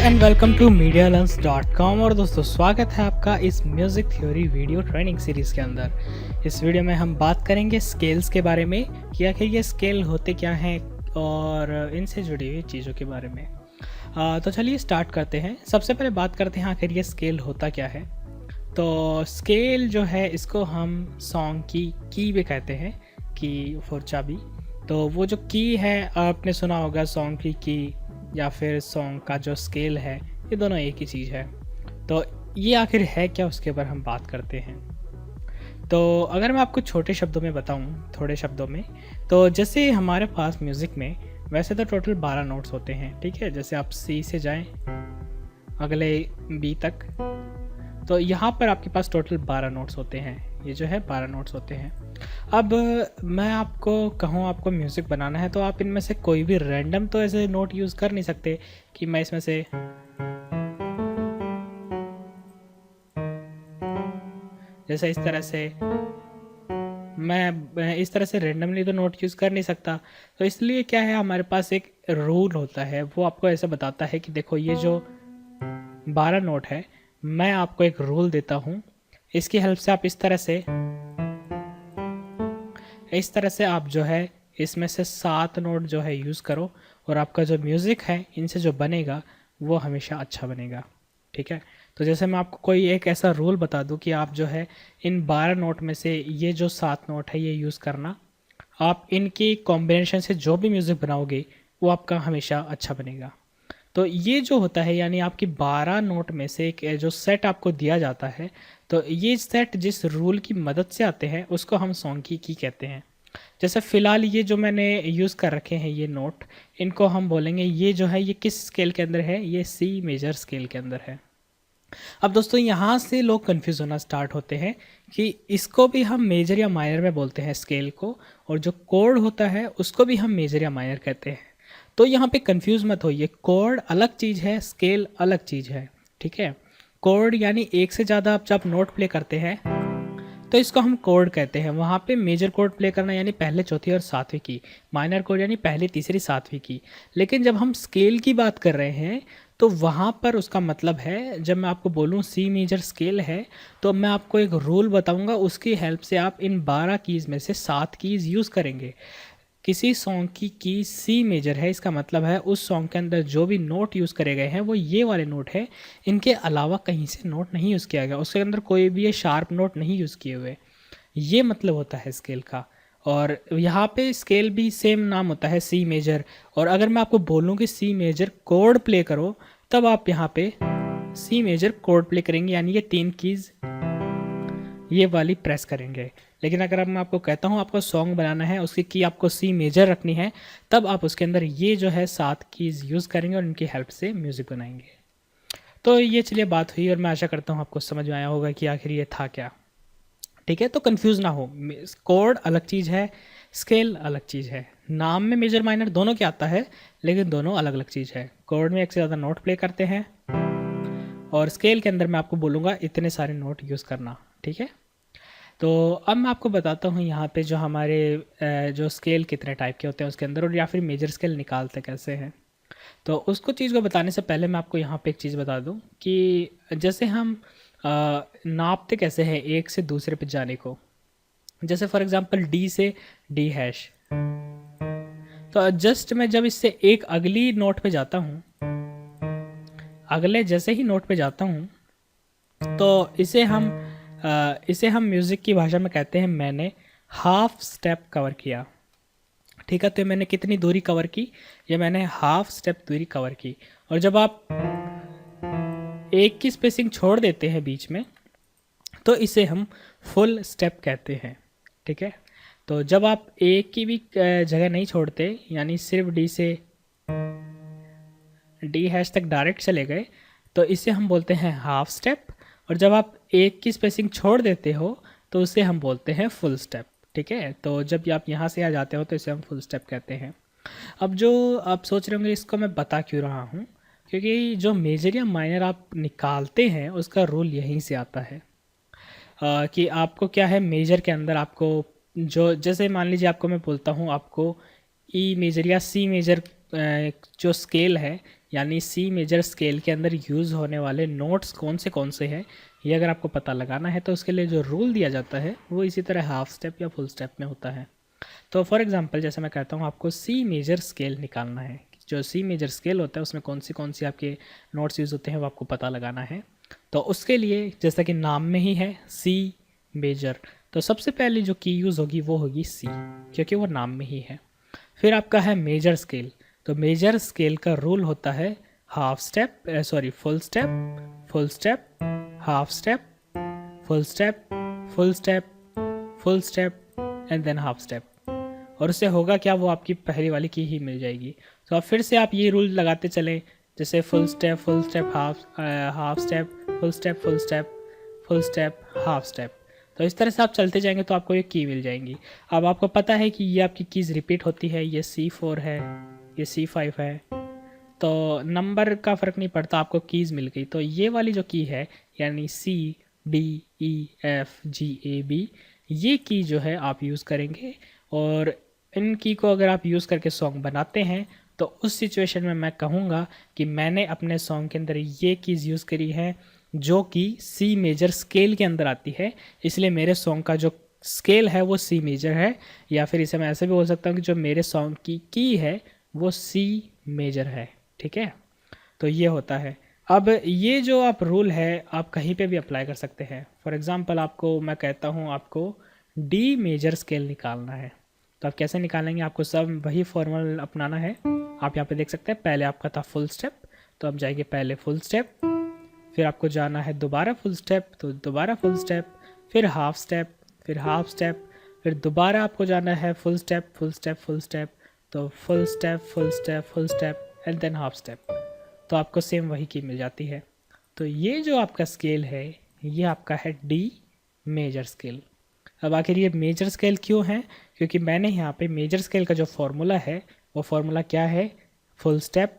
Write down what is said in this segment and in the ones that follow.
And welcome to medialearns.com। और दोस्तों स्वागत है आपका इस music theory video training series के अंदर। इस वीडियो में हम बात करेंगे स्केल्स के बारे में कि आखिर ये स्केल होते क्या हैं और इनसे जुड़ी हुई चीज़ों के बारे में। तो चलिए स्टार्ट करते हैं। सबसे पहले बात करते हैं आखिर ये स्केल होता क्या है। तो स्केल जो है इसको हम सॉन्ग की भी कहते हैं, की फॉर चाबी। तो वो जो की है आपने सुना होगा, सॉन्ग की या फिर सॉन्ग का जो स्केल है, ये दोनों एक ही चीज़ है। तो ये आखिर है क्या, उसके ऊपर हम बात करते हैं। तो अगर मैं आपको छोटे शब्दों में बताऊं, थोड़े शब्दों में, तो जैसे हमारे पास म्यूज़िक में वैसे तो टोटल 12 नोट्स होते हैं, ठीक है। जैसे आप सी से जाएं अगले बी तक, तो यहाँ पर आपके पास टोटल 12 नोट्स होते हैं। ये जो है 12 नोट्स होते हैं। अब मैं आपको कहूँ आपको म्यूज़िक बनाना है, तो आप इनमें से कोई भी रैंडम तो ऐसे नोट यूज़ कर नहीं सकते कि मैं इसमें से जैसे इस तरह से मैं इस तरह से रैंडमली तो नोट यूज़ कर नहीं सकता। तो इसलिए क्या है, हमारे पास एक रूल होता है, वो आपको ऐसे बताता है कि देखो ये जो 12 नोट है, मैं आपको एक रूल देता हूँ, इसकी हेल्प से आप इस तरह से आप जो है इसमें से 7 नोट जो है यूज़ करो, और आपका जो म्यूज़िक है इनसे जो बनेगा वो हमेशा अच्छा बनेगा, ठीक है। तो जैसे मैं आपको कोई एक ऐसा रूल बता दूं कि आप जो है इन 12 नोट में से ये जो 7 नोट है ये यूज़ करना, आप इनकी कॉम्बिनेशन से जो भी म्यूज़िक बनाओगे वो आपका हमेशा अच्छा बनेगा। तो ये जो होता है, यानी आपकी 12 नोट में से एक जो सेट आपको दिया जाता है, तो ये सेट जिस रूल की मदद से आते हैं उसको हम सॉन्ग की कहते हैं। जैसे फ़िलहाल ये जो मैंने यूज़ कर रखे हैं ये नोट, इनको हम बोलेंगे ये जो है ये किस स्केल के अंदर है, ये सी मेजर स्केल के अंदर है। अब दोस्तों यहाँ से लोग कंफ्यूज होना स्टार्ट होते हैं कि इसको भी हम मेजर या माइनर में बोलते हैं स्केल को, और जो कोड होता है उसको भी हम मेजर या माइनर कहते हैं। तो यहाँ पे कंफ्यूज मत होइए, कोड अलग चीज़ है, स्केल अलग चीज़ है, ठीक है। कोड यानी एक से ज़्यादा आप जब नोट प्ले करते हैं तो इसको हम कोड कहते हैं। वहाँ पे मेजर कोड प्ले करना यानी पहले चौथी और सातवीं की, माइनर कोड यानी पहली तीसरी सातवीं की। लेकिन जब हम स्केल की बात कर रहे हैं तो वहाँ पर उसका मतलब है, जब मैं आपको बोलूँ सी मेजर स्केल है, तो मैं आपको एक रूल बताऊँगा, उसकी हेल्प से आप इन 12 कीज़ में से 7 कीज़ यूज़ करेंगे। किसी सॉन्ग की सी मेजर है, इसका मतलब है उस सॉन्ग के अंदर जो भी नोट यूज़ करे गए हैं वो ये वाले नोट है, इनके अलावा कहीं से नोट नहीं यूज़ किया गया, उसके अंदर कोई भी ये शार्प नोट नहीं यूज़ किए हुए। ये मतलब होता है स्केल का। और यहाँ पे स्केल भी सेम नाम होता है, सी मेजर। और अगर मैं आपको बोलूँ कि सी मेजर कोड प्ले करो, तब आप यहाँ पे सी मेजर कोड प्ले करेंगे, यानी ये 3 कीज़ ये वाली प्रेस करेंगे। लेकिन अगर अब मैं आपको कहता हूँ आपको सॉन्ग बनाना है, उसकी की आपको सी मेजर रखनी है, तब आप उसके अंदर ये जो है 7 कीज़ यूज़ करेंगे और इनकी हेल्प से म्यूज़िक बनाएंगे। तो ये चलिए बात हुई, और मैं आशा करता हूँ आपको समझ में आया होगा कि आखिर ये था क्या, ठीक है। तो कंफ्यूज ना हो, कोड अलग चीज़ है, स्केल अलग चीज़ है। नाम में मेजर माइनर दोनों क्या आता है, लेकिन दोनों अलग अलग चीज़ है। कोड में एक से ज़्यादा नोट प्ले करते हैं, और स्केल के अंदर मैं आपको बोलूँगा इतने सारे नोट यूज़ करना, ठीक है। तो अब मैं आपको बताता हूँ यहाँ पे जो हमारे जो स्केल कितने टाइप के होते हैं उसके अंदर, और या फिर मेजर स्केल निकालते कैसे हैं। तो उसको चीज़ को बताने से पहले मैं आपको यहाँ पे एक चीज़ बता दूँ कि जैसे हम नापते कैसे हैं एक से दूसरे पे जाने को। जैसे फॉर एग्जांपल डी से डी हैश, तो जस्ट मैं जब इससे एक अगली नोट पे जाता हूँ, अगले जैसे ही नोट पे जाता हूँ, तो इसे हम म्यूज़िक की भाषा में कहते हैं मैंने हाफ स्टेप कवर किया, ठीक है। तो मैंने कितनी दूरी कवर की, ये मैंने हाफ स्टेप दूरी कवर की। और जब आप एक की स्पेसिंग छोड़ देते हैं बीच में, तो इसे हम फुल स्टेप कहते हैं, ठीक है। तो जब आप एक की भी जगह नहीं छोड़ते, यानी सिर्फ डी से डी हैश तक डायरेक्ट चले गए, तो इसे हम बोलते हैं हाफ स्टेप। और जब आप एक की स्पेसिंग छोड़ देते हो तो उसे हम बोलते हैं फुल स्टेप, ठीक है। तो जब आप यहाँ से आ जाते हो तो इसे हम फुल स्टेप कहते हैं। अब जो आप सोच रहे होंगे इसको मैं बता क्यों रहा हूँ, क्योंकि जो मेजर या माइनर आप निकालते हैं उसका रूल यहीं से आता है। कि आपको क्या है, मेजर के अंदर आपको जो, जैसे मान लीजिए आपको मैं बोलता हूँ आपको ई मेजर या सी मेजर जो स्केल है यानी सी मेजर स्केल के अंदर यूज़ होने वाले नोट्स कौन से हैं, ये अगर आपको पता लगाना है तो उसके लिए जो रूल दिया जाता है वो इसी तरह हाफ स्टेप या फुल स्टेप में होता है। तो फॉर एग्जांपल जैसे मैं कहता हूँ आपको सी मेजर स्केल निकालना है, जो सी मेजर स्केल होता है उसमें कौन सी आपके नोट्स यूज़ होते हैं वो आपको पता लगाना है। तो उसके लिए जैसा कि नाम में ही है सी मेजर, तो सबसे पहले जो की यूज़ होगी वो होगी सी, क्योंकि वो नाम में ही है। फिर आपका है मेजर स्केल, तो मेजर स्केल का रूल होता है half step full step, full step, half step, full step, full step, full step and then half step. और उससे होगा क्या, वो आपकी पहली वाली की ही मिल जाएगी। तो अब फिर से आप ये रूल लगाते चलें, जैसे full step half step, full step full step, full step half step. तो इस तरह से आप चलते जाएंगे तो आपको ये की मिल जाएंगी। अब आपको पता है कि ये आपकी कीज़ रिपीट होती है, ये C4 है, ये C5 है, तो नंबर का फ़र्क नहीं पड़ता, आपको कीज़ मिल गई। तो ये वाली जो की है यानी CDEFGAB, ये की जो है आप यूज़ करेंगे। और इन की को अगर आप यूज़ करके सॉन्ग बनाते हैं तो उस सिचुएशन में मैं कहूँगा कि मैंने अपने सॉन्ग के अंदर ये कीज़ यूज़ करी है जो कि सी मेजर स्केल के अंदर आती है, इसलिए मेरे सॉन्ग का जो स्केल है वो सी मेजर है। या फिर इसे मैं ऐसे भी बोल सकता हूँ कि जो मेरे सॉन्ग की है वो सी मेजर है। ठीक है, तो ये होता है। अब ये जो आप रूल है आप कहीं पे भी अप्लाई कर सकते हैं। फॉर एग्ज़ाम्पल आपको मैं कहता हूँ आपको डी मेजर स्केल निकालना है, तो आप कैसे निकालेंगे, आपको सब वही फॉर्मूला अपनाना है। आप यहाँ पे देख सकते हैं पहले आपका था फुल स्टेप, तो आप जाएंगे पहले फुल स्टेप, फिर आपको जाना है दोबारा फुल स्टेप, तो दोबारा फुल स्टेप, फिर हाफ स्टेप, फिर हाफ स्टेप, फिर दोबारा आपको जाना है full step full step full step, तो full step full step full step and then half step. तो आपको सेम वही की मिल जाती है। तो ये जो आपका स्केल है ये आपका है डी मेजर स्केल। अब आखिर ये मेजर स्केल क्यों है, क्योंकि मैंने यहाँ पे मेजर स्केल का जो फॉर्मूला है वो फॉर्मूला क्या है, फुल स्टेप,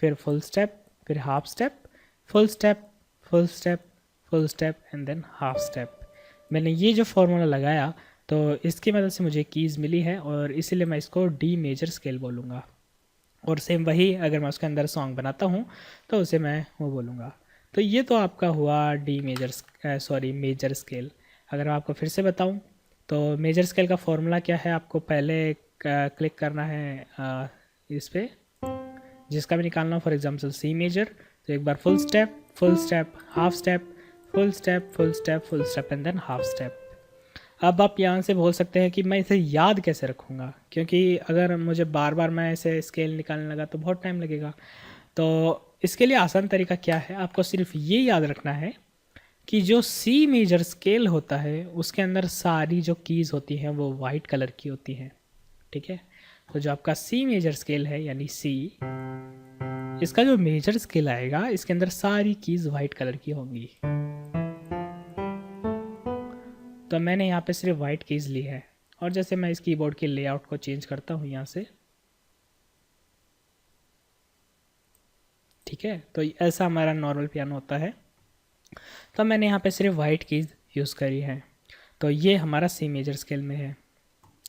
फिर फुल स्टेप, फिर half step, full step, full step, full step and then half step. मैंने ये जो फॉर्मूला लगाया तो इसकी मदद से मुझे कीज़ मिली है और इसीलिए मैं इसको डी मेजर स्केल बोलूँगा। और सेम वही अगर मैं उसके अंदर सॉन्ग बनाता हूँ तो उसे मैं वो बोलूँगा। तो ये तो आपका हुआ डी मेजर मेजर स्केल। अगर मैं आपको फिर से बताऊँ तो मेजर स्केल का फॉर्मूला क्या है, आपको पहले क्लिक करना है इस पर जिसका भी निकालना हो, फॉर एग्जांपल सी मेजर। तो एक बार full step half step, full step full step full step and then half step. अब आप यहाँ से बोल सकते हैं कि मैं इसे याद कैसे रखूँगा, क्योंकि अगर मुझे बार बार मैं ऐसे स्केल निकालने लगा तो बहुत टाइम लगेगा। तो इसके लिए आसान तरीका क्या है, आपको सिर्फ ये याद रखना है कि जो सी मेजर स्केल होता है उसके अंदर सारी जो कीज़ होती हैं वो वाइट कलर की होती हैं। ठीक है, तो जो आपका सी मेजर स्केल है यानी सी, इसका जो मेजर स्केल आएगा इसके अंदर सारी कीज़ वाइट कलर की होंगी। तो मैंने यहाँ पे सिर्फ वाइट कीज़ ली है। और जैसे मैं इस कीबोर्ड के लेआउट को चेंज करता हूँ यहाँ से, ठीक है, तो ऐसा हमारा नॉर्मल पियानो होता है। तो मैंने यहाँ पे सिर्फ वाइट कीज़ यूज़ करी है, तो ये हमारा सी मेजर स्केल में है।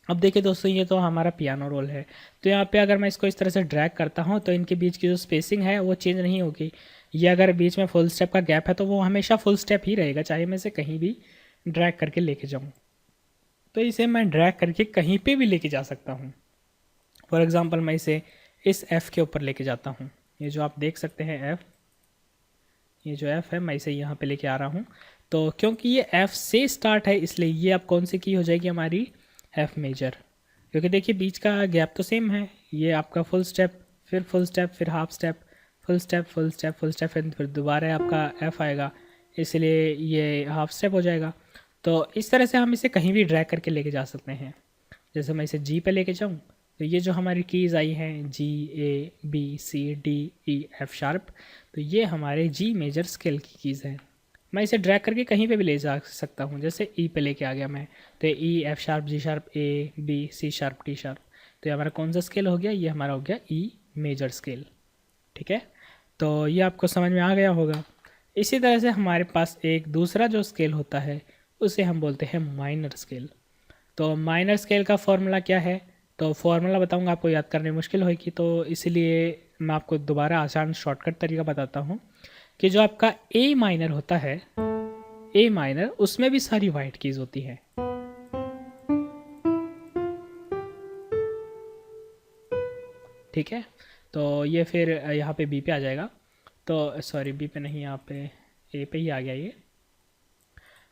अब देखिए दोस्तों, ये तो हमारा पियानो रोल है। तो यहाँ पे अगर मैं इसको इस तरह से ड्रैग करता हूँ तो इनके बीच की जो स्पेसिंग है वो चेंज नहीं होगी। ये अगर बीच में फुल स्टेप का गैप है तो वो हमेशा फुल स्टेप ही रहेगा, चाहे मैं इसे कहीं भी ड्रैग करके लेके जाऊँ। तो इसे मैं ड्रैग करके कहीं पे भी लेके जा सकता हूँ। फॉर एग्ज़ाम्पल मैं इसे इस F के ऊपर लेके जाता हूँ, ये जो आप देख सकते हैं F, ये जो F है मैं इसे यहाँ पे लेके आ रहा हूँ। तो क्योंकि ये F से स्टार्ट है इसलिए ये अब कौन सी की हो जाएगी हमारी, F मेजर। क्योंकि देखिए बीच का गैप तो सेम है, ये आपका फुल स्टेप फिर half step, full step full step फिर दोबारा आपका F आएगा, इसलिए ये हाफ स्टेप हो जाएगा। तो इस तरह से हम इसे कहीं भी ड्रैग करके लेके जा सकते हैं। जैसे मैं इसे G पे लेके जाऊँ तो ये जो हमारी कीज़ आई हैं G A B C D E F sharp, तो ये हमारे G मेजर स्केल की कीज़ हैं। मैं इसे ड्रैग करके कहीं पे भी ले जा सकता हूँ, जैसे E पे लेके आ गया मैं, तो E F sharp G sharp A B C sharp D sharp, तो ये हमारा कौन सा स्केल हो गया, ये हमारा हो गया E मेजर स्केल। ठीक है, तो ये आपको समझ में आ गया होगा। इसी तरह से हमारे पास एक दूसरा जो स्केल होता है उसे हम बोलते हैं माइनर स्केल। तो माइनर स्केल का फॉर्मूला क्या है, तो फॉर्मूला बताऊंगा, आपको याद करने में मुश्किल होगी, तो इसीलिए मैं आपको दोबारा आसान शॉर्टकट तरीका बताता हूँ कि जो आपका ए माइनर होता है, ए माइनर, उसमें भी सारी वाइट कीज़ होती हैं। ठीक है, तो ये फिर यहाँ पे बी पे आ जाएगा, तो सॉरी बी पे नहीं, यहाँ पे ए पे ही आ गया ये।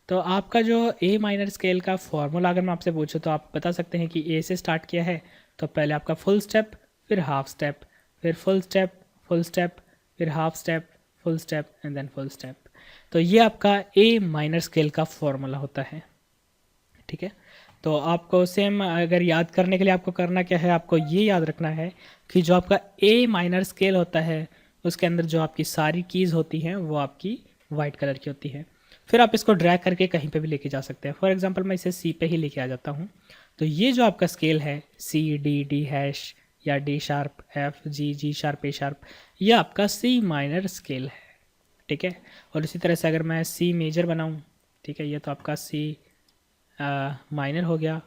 तो आपका जो ए माइनर स्केल का फॉर्मूला अगर मैं आपसे पूछूं तो आप बता सकते हैं कि ए से स्टार्ट किया है, तो पहले आपका फुल स्टेप, फिर हाफ स्टेप, फिर फुल स्टेप, फुल स्टेप, फिर half step, full step and then full step. तो ये आपका ए माइनर स्केल का फॉर्मूला होता है। ठीक है, तो आपको सेम अगर याद करने के लिए आपको करना क्या है, आपको ये याद रखना है कि जो आपका ए माइनर स्केल होता है उसके अंदर जो आपकी सारी कीज़ होती हैं वो आपकी वाइट कलर की होती है। फिर आप इसको ड्रैग करके कहीं पे भी लेके जा सकते हैं। फॉर एग्जांपल मैं इसे सी पे ही लेके आ जाता हूँ। तो ये जो आपका स्केल है सी डी डी हैश या D sharp F G G sharp ए शार्प, ये आपका सी माइनर स्केल है। ठीक है, और इसी तरह से अगर मैं सी मेजर बनाऊँ, ठीक है, ये तो आपका सी माइनर हो गया।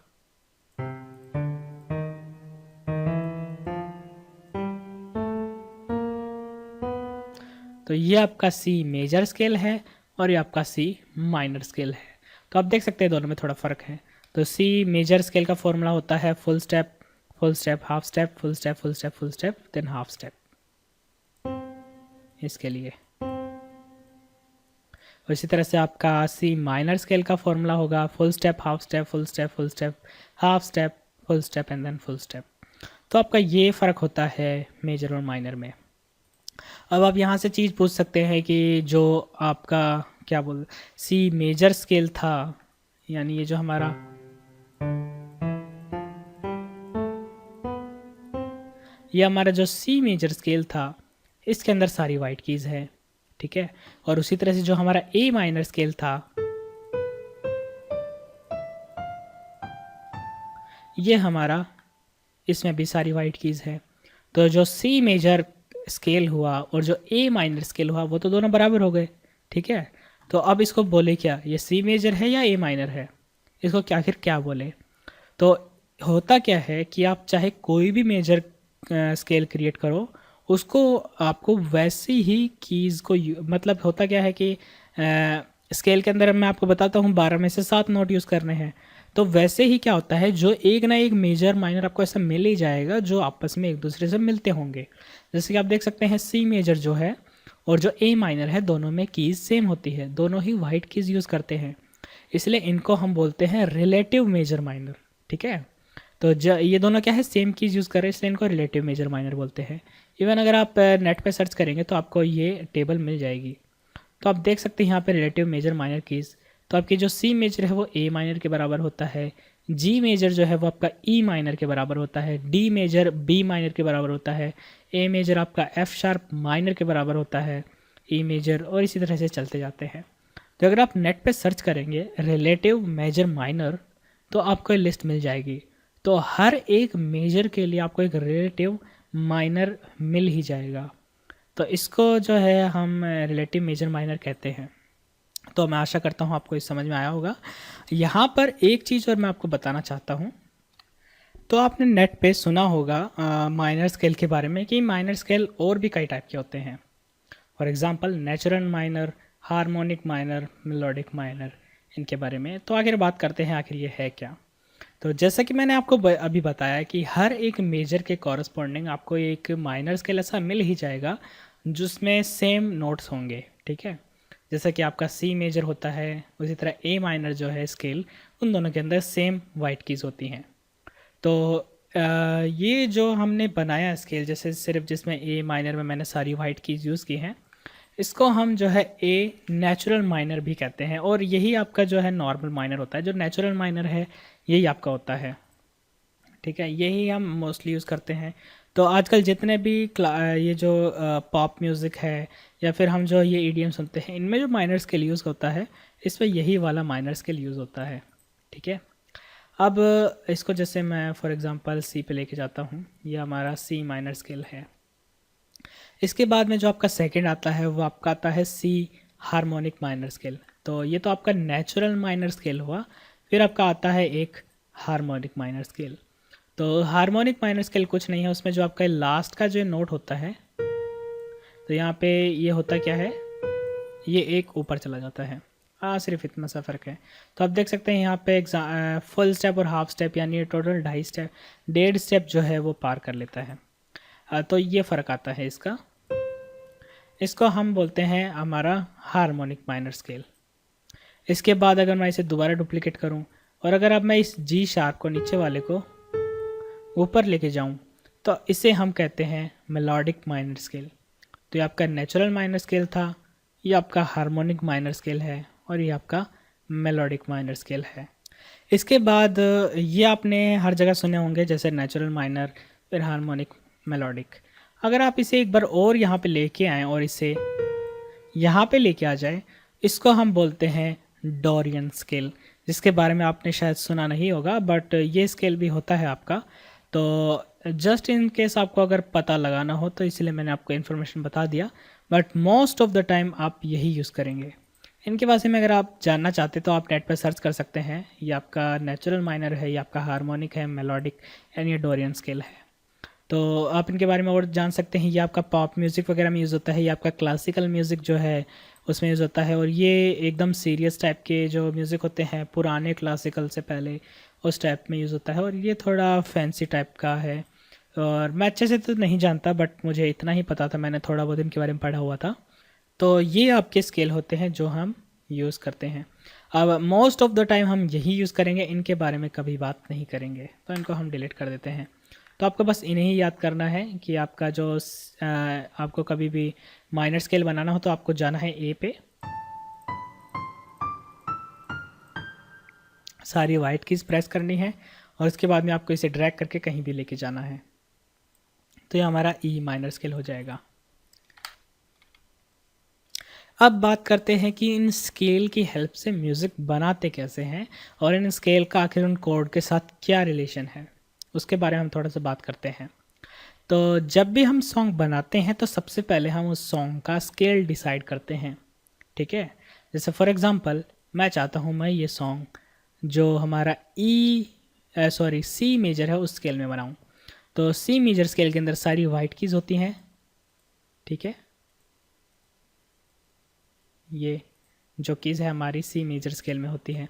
तो ये आपका सी मेजर स्केल है और ये आपका सी माइनर स्केल है। तो आप देख सकते हैं दोनों में थोड़ा फ़र्क है। तो सी मेजर स्केल का फॉर्मूला होता है full step, full step, half step, full step, full step, full step, then half step इसके लिए। और इसी तरह से आपका सी माइनर स्केल का फॉर्मूला होगा full step, half step, full step, full step, half step, full step and then full step. तो आपका ये फ़र्क होता है मेजर और माइनर में। अब आप यहाँ से चीज़ पूछ सकते हैं कि जो आपका क्या बोल सी मेजर स्केल था, यानी ये जो हमारा जो सी मेजर स्केल था इसके अंदर सारी वाइट कीज़ है। ठीक है, और उसी तरह से जो हमारा ए माइनर स्केल था ये हमारा, इसमें भी सारी वाइट कीज़ है। तो जो सी मेजर स्केल हुआ और जो ए माइनर स्केल हुआ वो तो दोनों बराबर हो गए। ठीक है, तो अब इसको बोले क्या, ये सी मेजर है या ए माइनर है, इसको क्या आखिर क्या बोले। तो होता क्या है कि आप चाहे कोई भी मेजर स्केल क्रिएट करो, उसको आपको वैसी ही कीज़ को मतलब होता क्या है कि स्केल के अंदर मैं आपको बताता हूँ 12 में से 7 नोट यूज़ करने हैं। तो वैसे ही क्या होता है, जो एक ना एक मेजर माइनर आपको ऐसा मिल ही जाएगा जो आपस में एक दूसरे से मिलते होंगे। जैसे कि आप देख सकते हैं सी मेजर जो है और जो ए माइनर है दोनों में कीज़ सेम होती है, दोनों ही वाइट कीज़ यूज़ करते हैं, इसलिए इनको हम बोलते हैं रिलेटिव मेजर माइनर। ठीक है, तो ये दोनों क्या है, सेम कीज़ यूज़ कर रहे हैं इसलिए इनको रिलेटिव मेजर माइनर बोलते हैं। इवन अगर आप नेट पे सर्च करेंगे तो आपको ये टेबल मिल जाएगी। तो आप देख सकते हैं यहाँ पे रिलेटिव मेजर माइनर कीज़, तो आपकी जो सी मेजर है वो ए माइनर के बराबर होता है, जी मेजर जो है वो आपका ई माइनर के बराबर होता है, डी मेजर बी माइनर के बराबर होता है, ए मेजर आपका एफ शार्प माइनर के बराबर होता है, ई मेजर, और इसी तरह से चलते जाते हैं। तो अगर आप नेट पे सर्च करेंगे रिलेटिव मेजर माइनर तो आपको लिस्ट मिल जाएगी। तो हर एक मेजर के लिए आपको एक रिलेटिव माइनर मिल ही जाएगा। तो इसको जो है हम रिलेटिव मेजर माइनर कहते हैं। तो मैं आशा करता हूँ आपको इस समझ में आया होगा। यहाँ पर एक चीज़ और मैं आपको बताना चाहता हूँ। तो आपने नेट पे सुना होगा माइनर स्केल के बारे में कि माइनर स्केल और भी कई टाइप के होते हैं। For example natural minor, harmonic minor, melodic minor, इनके बारे में। तो आखिर बात करते हैं आखिर ये है क्या। तो जैसा कि मैंने आपको अभी बताया कि हर एक मेजर के कॉरस्पॉन्डिंग आपको एक माइनर स्केल ऐसा मिल ही जाएगा जिसमें सेम नोट्स होंगे। ठीक है, जैसा कि आपका सी मेजर होता है उसी तरह ए माइनर जो है स्केल, उन दोनों के अंदर सेम वाइट कीज़ होती हैं। तो ये जो हमने बनाया स्केल जैसे सिर्फ जिसमें ए माइनर में मैंने सारी वाइट कीज़ यूज़ की हैं, इसको हम जो है ए नेचुरल माइनर भी कहते हैं। और यही आपका जो है नॉर्मल माइनर होता है। जो नेचुरल माइनर है यही आपका होता है। ठीक है, यही हम मोस्टली यूज़ करते हैं। तो आजकल जितने भी ये जो पॉप म्यूज़िक है या फिर हम जो ये ईडीएम सुनते हैं, इनमें जो माइनर स्केल यूज़ होता है इसमें यही वाला माइनर स्केल यूज़ होता है। ठीक है, अब इसको जैसे मैं फॉर एग्ज़ाम्पल सी पे लेके जाता हूँ, ये हमारा सी माइनर स्केल है। इसके बाद में जो आपका सेकंड आता है वो आपका आता है सी हार्मोनिक माइनर स्केल। तो ये तो आपका नेचुरल माइनर स्केल हुआ। फिर आपका आता है एक हार्मोनिक माइनर स्केल। तो हार्मोनिक माइनर स्केल कुछ नहीं है, उसमें जो आपका लास्ट का जो नोट होता है, तो यहाँ पे ये होता क्या है, ये एक ऊपर चला जाता है। सिर्फ इतना सा फ़र्क है। तो आप देख सकते हैं यहाँ पे फुल स्टेप और हाफ स्टेप, यानी टोटल 1.5 जो है वो पार कर लेता है। तो ये फ़र्क आता है इसका। इसको हम बोलते हैं हमारा हार्मोनिक माइनर स्केल। इसके बाद अगर मैं इसे दोबारा डुप्लीकेट करूं और अगर अब मैं इस जी शार्प को, नीचे वाले को ऊपर लेके जाऊं, तो इसे हम कहते हैं मेलोडिक माइनर स्केल। तो ये आपका नेचुरल माइनर स्केल था, ये आपका हार्मोनिक माइनर स्केल है, और ये आपका मेलोडिक माइनर स्केल है। इसके बाद ये आपने हर जगह सुने होंगे, जैसे नेचुरल माइनर, फिर हार्मोनिक, मेलोडिक। अगर आप इसे एक बार और यहाँ पे लेके आएँ और इसे यहाँ पे लेके आ जाए, इसको हम बोलते हैं डोरियन स्केल, जिसके बारे में आपने शायद सुना नहीं होगा, बट ये स्केल भी होता है आपका। तो जस्ट इन केस आपको अगर पता लगाना हो तो इसलिए मैंने आपको इन्फॉर्मेशन बता दिया, but most of the time आप यही यूज़ करेंगे। इनके बारे में अगर आप जानना चाहते तो आप नेट पर सर्च कर सकते हैं। ये आपका नेचुरल माइनर है, ये आपका हार्मोनिक है, मेलोडिक एंड ये डोरियन स्केल है। तो आप इनके बारे में और जान सकते हैं। ये आपका पॉप म्यूज़िक वगैरह में यूज़ होता है, ये आपका क्लासिकल म्यूज़िक जो है उसमें यूज़ होता है, और ये एकदम सीरियस टाइप के जो म्यूज़िक होते हैं पुराने क्लासिकल से पहले, उस टाइप में यूज़ होता है, और ये थोड़ा फैंसी टाइप का है। और मैं अच्छे से तो नहीं जानता, बट मुझे इतना ही पता था, मैंने थोड़ा बहुत इनके बारे में पढ़ा हुआ था। तो ये आपके स्केल होते हैं जो हम यूज़ करते हैं। अब मोस्ट ऑफ द टाइम हम यही यूज़ करेंगे, इनके बारे में कभी बात नहीं करेंगे, तो इनको हम डिलीट कर देते हैं। तो आपको बस इन्हें ही याद करना है कि आपका जो आपको कभी भी माइनर स्केल बनाना हो तो आपको जाना है ए पे, सारी वाइट कीज़ प्रेस करनी है, और उसके बाद में आपको इसे ड्रैग करके कहीं भी लेके जाना है। तो ये हमारा ई माइनर स्केल हो जाएगा। अब बात करते हैं कि इन स्केल की हेल्प से म्यूज़िक बनाते कैसे हैं, और इन स्केल का आखिर उन कोड के साथ क्या रिलेशन है, उसके बारे में हम थोड़ा सा बात करते हैं। तो जब भी हम सॉन्ग बनाते हैं तो सबसे पहले हम उस सॉन्ग का स्केल डिसाइड करते हैं, ठीक है। जैसे फॉर एग्जांपल मैं चाहता हूँ मैं ये सॉन्ग जो हमारा सी मेजर है उस स्केल में बनाऊँ। तो सी मेजर स्केल के अंदर सारी वाइट कीज़ होती हैं, ठीक है। ये जो कीज़ है हमारी सी मेजर स्केल में होती है।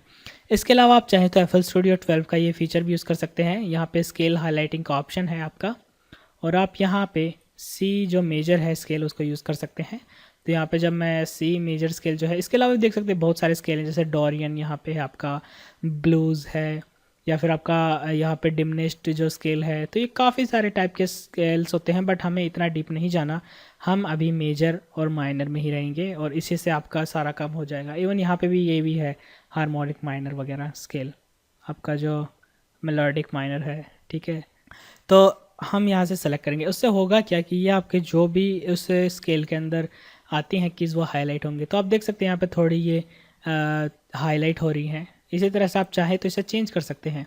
इसके अलावा आप चाहें तो FL Studio 12 का ये फीचर भी यूज़ कर सकते हैं। यहाँ पे स्केल हाईलाइटिंग का ऑप्शन है आपका, और आप यहाँ पे सी जो मेजर है स्केल उसको यूज़ कर सकते हैं। तो यहाँ पे जब मैं सी मेजर स्केल जो है, इसके अलावा भी देख सकते हैं बहुत सारे स्केल हैं, जैसे डोरियन यहाँ पे है, आपका ब्लूज़ है, या फिर आपका यहाँ पे डिमनिश्ड जो स्केल है। तो ये काफ़ी सारे टाइप के स्केल्स होते हैं, बट हमें इतना डीप नहीं जाना, हम अभी मेजर और माइनर में ही रहेंगे, और इसी से आपका सारा काम हो जाएगा। इवन यहाँ पे भी ये भी है हार्मोनिक माइनर वगैरह स्केल, आपका जो मेलोडिक माइनर है, ठीक है। तो हम यहाँ से सेलेक्ट करेंगे, उससे होगा क्या कि ये आपके जो भी उस स्केल के अंदर आती हैं कीज़ वो हाईलाइट होंगे। तो आप देख सकते हैं यहाँ पे थोड़ी ये हाईलाइट हो रही हैं। इसी तरह से आप चाहे तो इसे चेंज कर सकते हैं।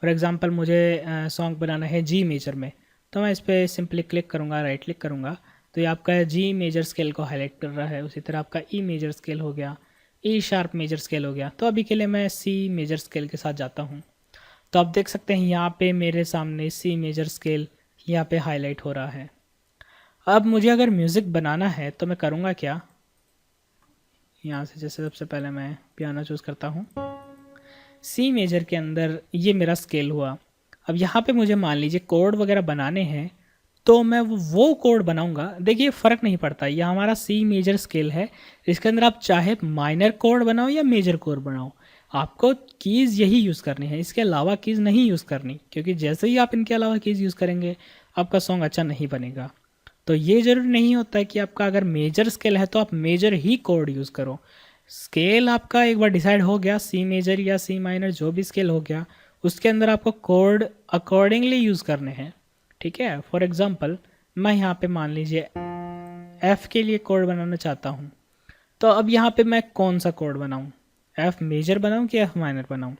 फॉर एग्ज़ाम्पल मुझे सॉन्ग बनाना है जी मेजर में, तो मैं इस पर सिंपली क्लिक करूँगा, राइट क्लिक करूँगा, तो ये आपका जी मेजर स्केल को हाईलाइट कर रहा है। उसी तरह आपका ई मेजर स्केल हो गया, ई शार्प मेजर स्केल हो गया। तो अभी के लिए मैं सी मेजर स्केल के साथ जाता हूँ। तो आप देख सकते हैं यहाँ पे मेरे सामने सी मेजर स्केल यहाँ पे हाईलाइट हो रहा है। अब मुझे अगर म्यूज़िक बनाना है तो मैं करूँगा क्या, यहाँ से जैसे सबसे पहले मैं पियानो चूज़ करता हूँ, सी मेजर के अंदर ये मेरा स्केल हुआ। अब यहाँ पे मुझे मान लीजिए कोड वगैरह बनाने हैं, तो मैं वो कोड बनाऊंगा। देखिए फ़र्क नहीं पड़ता, यह हमारा सी मेजर स्केल है, इसके अंदर आप चाहे माइनर कोड बनाओ या मेजर कोड बनाओ, आपको कीज़ यही यूज़ करनी है, इसके अलावा कीज़ नहीं यूज़ करनी, क्योंकि जैसे ही आप इनके अलावा कीज़ यूज़ करेंगे आपका सॉन्ग अच्छा नहीं बनेगा। तो ये ज़रूरी नहीं होता है कि आपका अगर मेजर स्केल है तो आप मेजर ही कोड यूज़ करो। स्केल आपका एक बार डिसाइड हो गया, सी मेजर या सी माइनर जो भी स्केल हो गया, उसके अंदर आपको कोड अकॉर्डिंगली यूज़ करने हैं, ठीक है। फॉर एग्ज़ाम्पल मैं यहाँ पे मान लीजिए F के लिए कोड बनाना चाहता हूँ, तो अब यहाँ पे मैं कौन सा कोड बनाऊँ, F मेजर बनाऊँ कि F माइनर बनाऊँ।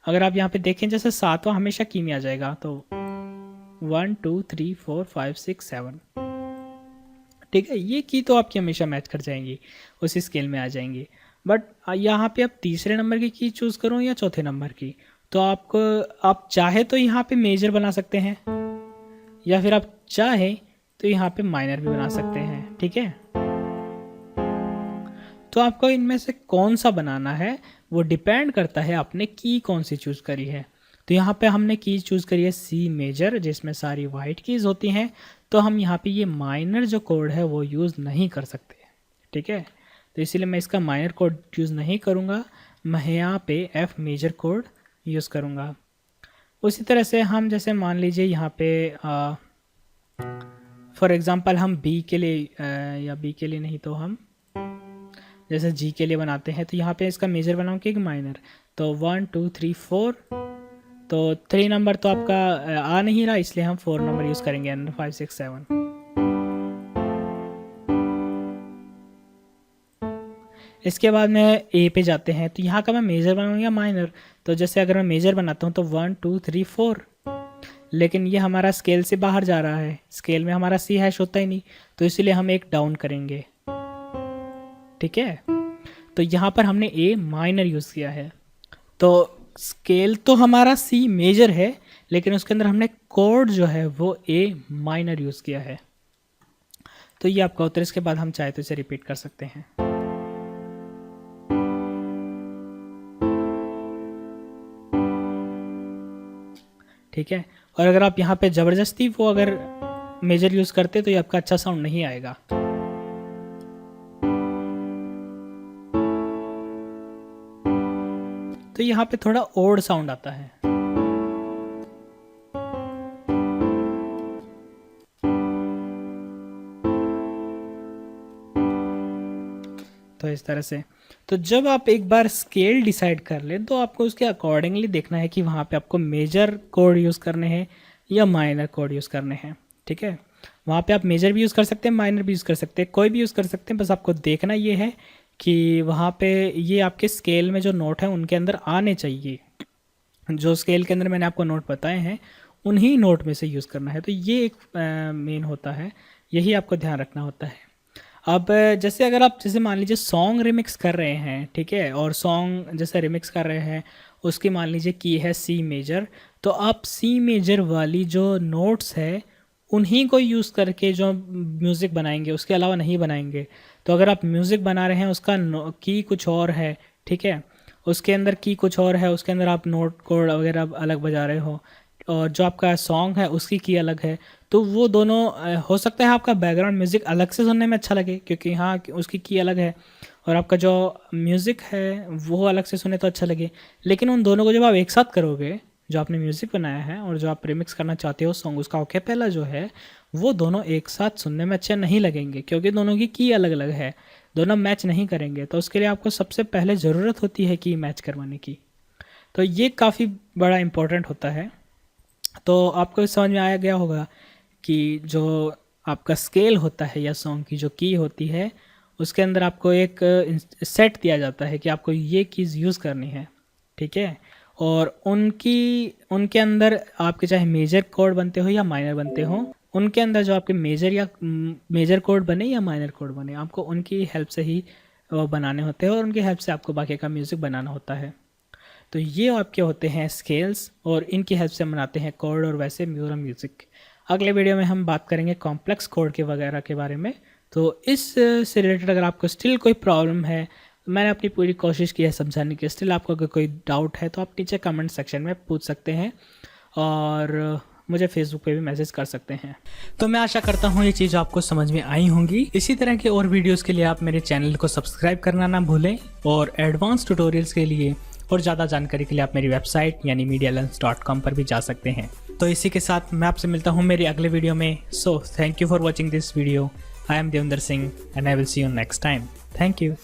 अगर आप यहाँ पे देखें जैसे सातवां हमेशा की में आ जाएगा, तो 1 2 3 4 5 6 7, ठीक है। ये की तो आपकी हमेशा मैच कर जाएंगी, उसी स्केल में आ जाएंगी। बट यहाँ पे आप तीसरे नंबर की चूज़ करो या चौथे नंबर की, तो आप चाहे तो यहाँ पे मेजर बना सकते हैं, या फिर आप चाहे तो यहाँ पे माइनर भी बना सकते हैं, ठीक है। तो आपको इनमें से कौन सा बनाना है वो डिपेंड करता है आपने की कौन सी चूज़ करी है। तो यहाँ पे हमने की चूज़ करी है सी मेजर, जिसमें सारी वाइट कीज़ होती हैं, तो हम यहाँ पे ये माइनर जो कोड है वो यूज़ नहीं कर सकते, ठीक है। तो इसीलिए मैं इसका माइनर कोड यूज़ नहीं करूँगा, मैं यहाँ पे एफ मेजर कोड यूज़ करूँगा। उसी तरह से हम जैसे मान लीजिए यहाँ पे फॉर एग्ज़ाम्पल हम बी के लिए या बी के लिए नहीं तो हम जैसे जी के लिए बनाते हैं, तो यहाँ पे इसका मेजर बनाऊँ कि माइनर, तो 1 2 3 4, तो 3 नंबर तो आपका आ नहीं रहा, इसलिए हम 4 नंबर यूज़ करेंगे, 5 6 7। इसके बाद में ए पे जाते हैं, तो यहाँ का मैं मेजर बनाऊँगा माइनर, तो जैसे अगर मैं मेजर बनाता हूँ तो 1 2 3 4, लेकिन ये हमारा स्केल से बाहर जा रहा है, स्केल में हमारा सी हैश होता ही नहीं, तो इसीलिए हम एक डाउन करेंगे, ठीक है। तो यहाँ पर हमने ए माइनर यूज़ किया है, तो स्केल तो हमारा सी मेजर है, लेकिन उसके अंदर हमने कोड जो है वो ए माइनर यूज़ किया है। तो ये आपका उत्तर, इसके बाद हम चाहे तो इसे रिपीट कर सकते हैं। ठीक है, और अगर आप यहाँ पे ज़बरदस्ती वो अगर मेजर यूज़ करते तो ये आपका अच्छा साउंड नहीं आएगा। तो यहाँ पे थोड़ा ओड साउंड आता है। तो इस तरह से, तो जब आप एक बार स्केल डिसाइड कर ले तो आपको उसके अकॉर्डिंगली देखना है कि वहाँ पे आपको मेजर कोड यूज़ करने हैं या माइनर कोड यूज़ करने हैं, ठीक है। वहाँ पे आप मेजर भी यूज़ कर सकते हैं, माइनर भी यूज़ कर सकते हैं, कोई भी यूज़ कर सकते हैं, बस आपको देखना ये है कि वहाँ पे ये आपके स्केल में जो नोट है उनके अंदर आने चाहिए, जो स्केल के अंदर मैंने आपको नोट बताए हैं उन्हीं नोट में से यूज़ करना है। तो ये एक मेन होता है, यही आपको ध्यान रखना होता है। अब जैसे अगर आप जैसे मान लीजिए सॉन्ग रिमिक्स कर रहे हैं, ठीक है, और सॉन्ग जैसे रिमिक्स कर रहे हैं उसकी मान लीजिए की है सी मेजर, तो आप सी मेजर वाली जो नोट्स है उन्हीं को यूज़ करके जो म्यूज़िक बनाएंगे, उसके अलावा नहीं बनाएंगे। तो अगर आप म्यूज़िक बना रहे हैं उसका की कुछ और है, ठीक है, उसके अंदर की कुछ और है, उसके अंदर आप नोट कोड वगैरह अलग बजा रहे हो, और जो आपका सॉन्ग है उसकी की अलग है, तो वो दोनों हो सकता है आपका बैकग्राउंड म्यूज़िक अलग से सुनने में अच्छा लगे क्योंकि हाँ उसकी की अलग है, और आपका जो म्यूज़िक है वो अलग से सुने तो अच्छा लगे। लेकिन उन दोनों को जब आप एक साथ करोगे, जो आपने म्यूज़िक बनाया है और जो आप रिमिक्स करना चाहते हो सॉन्ग, उसका ओकेपेला जो है वो दोनों एक साथ सुनने में अच्छे नहीं लगेंगे क्योंकि दोनों की अलग अलग है, दोनों मैच नहीं करेंगे। तो उसके लिए आपको सबसे पहले ज़रूरत होती है की मैच करवाने की, तो ये काफ़ी बड़ा इम्पोर्टेंट होता है। तो आपको समझ में आया गया होगा कि जो आपका स्केल होता है या सॉन्ग की जो की होती है उसके अंदर आपको एक सेट दिया जाता है कि आपको ये कीज़ यूज़ करनी है, ठीक है, और उनके अंदर आपके चाहे मेजर कोड बनते हो या माइनर बनते हो, उनके अंदर जो आपके मेजर कोड बने या माइनर कोड बने, आपको उनकी हेल्प से ही वो बनाने होते हैं और उनकी हेल्प से आपको बाकी का म्यूज़िक बनाना होता है। तो ये आपके होते हैं स्केल्स और इनकी हेल्प से हम बनाते हैं कोड और वैसे पूरा म्यूज़िक। अगले वीडियो में हम बात करेंगे कॉम्प्लेक्स कोड के वगैरह के बारे में। तो इस से रिलेटेड अगर आपको स्टिल कोई प्रॉब्लम है, मैंने अपनी पूरी कोशिश की है समझाने की, स्टिल आपको अगर कोई डाउट है तो आप नीचे कमेंट सेक्शन में पूछ सकते हैं और मुझे फेसबुक पे भी मैसेज कर सकते हैं। तो मैं आशा करता हूँ ये चीज़ आपको समझ में आई होंगी। इसी तरह के और वीडियोस के लिए आप मेरे चैनल को सब्सक्राइब करना ना भूलें और एडवांस ट्यूटोरियल्स के लिए और ज़्यादा जानकारी के लिए आप मेरी वेबसाइट यानी medialens.com पर भी जा सकते हैं। तो इसी के साथ मैं आपसे मिलता हूँ मेरे अगले वीडियो में। So thank you for watching this video. I am Devendra Singh and I will see you next time. Thank you.